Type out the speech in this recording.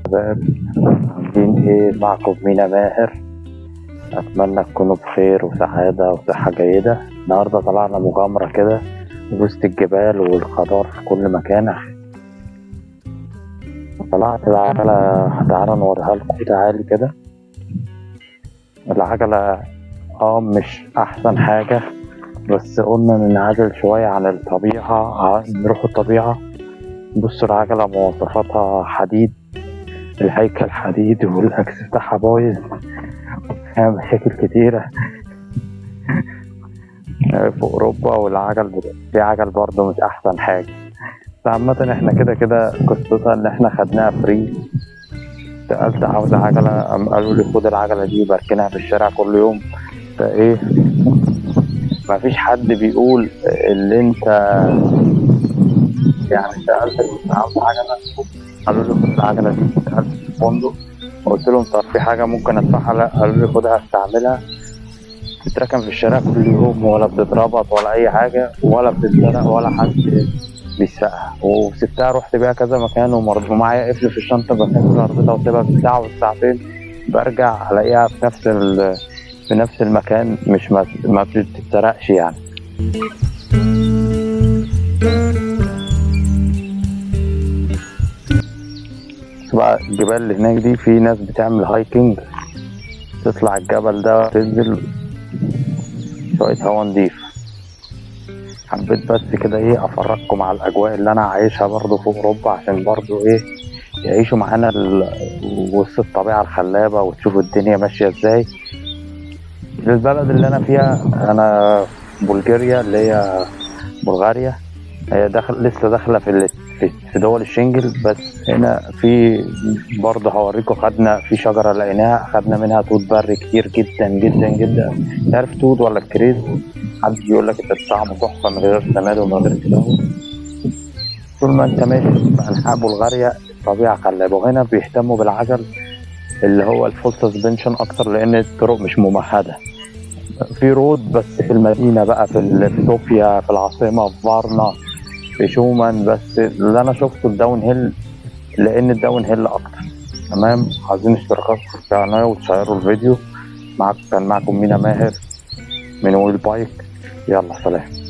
شباب، عاملين ايه؟ معكم مينا ماهر. اتمنى تكونوا بخير وسعادة وصحة جيدة. النهاردة طلعنا مغامرة كده وسط الجبال والخضار في كل مكان. طلعت العجلة، تعالى نوريها لكم. تعالي كده. العجلة مش احسن حاجة، بس قلنا ننعزل شوية عن الطبيعة، نروح الطبيعة. بصوا العجلة مواصفاتها حديد، الهيكل حديد والاكس بتاعها بايظ، فيها مشاكل كتيرة في أوروبا. في عجل برضه مش أحسن حاجة. بس عامة احنا كده كده قصتها إن احنا خدناها فري. سألت عاوز عجلة، قالوا لي خد العجلة دي وبركنها في الشارع كل يوم. فايه، مفيش حد بيقول اللي انت يعني. سألت عاوز عجلة، قالوا لي خد العجلة دي. سألت في الفندق، قلت لهم طب في حاجة ممكن أدفعها؟ لا، قالوا لي خدها استعملها، بتتركن في الشارع كل يوم، ولا بتتربط ولا اي حاجه، ولا بتتسرق ولا حد بيسرقها. وسبتها، رحت بيها كذا مكان ومعايا قفل في الشنطه، بكنسل اربطها واسيبها بالساعه والساعتين، برجع الاقيها في نفس المكان، مش ما بتتسرقش يعني. بقى الجبال اللي هناك دي، في ناس بتعمل هايكنج، تطلع الجبل ده تنزل شويه هوا نضيف. حبيت بس كده ايه افرجكم على الاجواء اللي انا عايشها برضو في اوروبا، عشان برضو ايه يعيشوا معانا وسط الطبيعة الخلابة وتشوفوا الدنيا ماشية ازاي. البلد اللي انا فيها، انا بلغاريا، اللي هي بلغاريا، هي لسه داخلة في دول الشنجل. بس هنا في برضه هوريكم، خدنا في شجرة لقيناها، خدنا منها توت بري كتير جدا جدا جدا. تعرف توت ولا الكريز؟ حد بيقول لك انت طعمه تحفة من غير سماد ومن غير كده. طول ما انت ماشي في انحاء بلغاريا الطبيعة خلابة. وهنا بيهتموا بالعجل اللي هو الفول سسبنشن اكتر، لان الطرق مش ممهدة. في رود بس في المدينة بقى، في صوفيا، في العاصمة، في فارنا، في شومان. بس اللي انا شفته الداون هيل، لان الداون هيل اكتر. تمام، عايزين اشتراكات في القناة وتشيروا الفيديو. كان معكم مينا ماهر من ويل بايك. يلا سلام.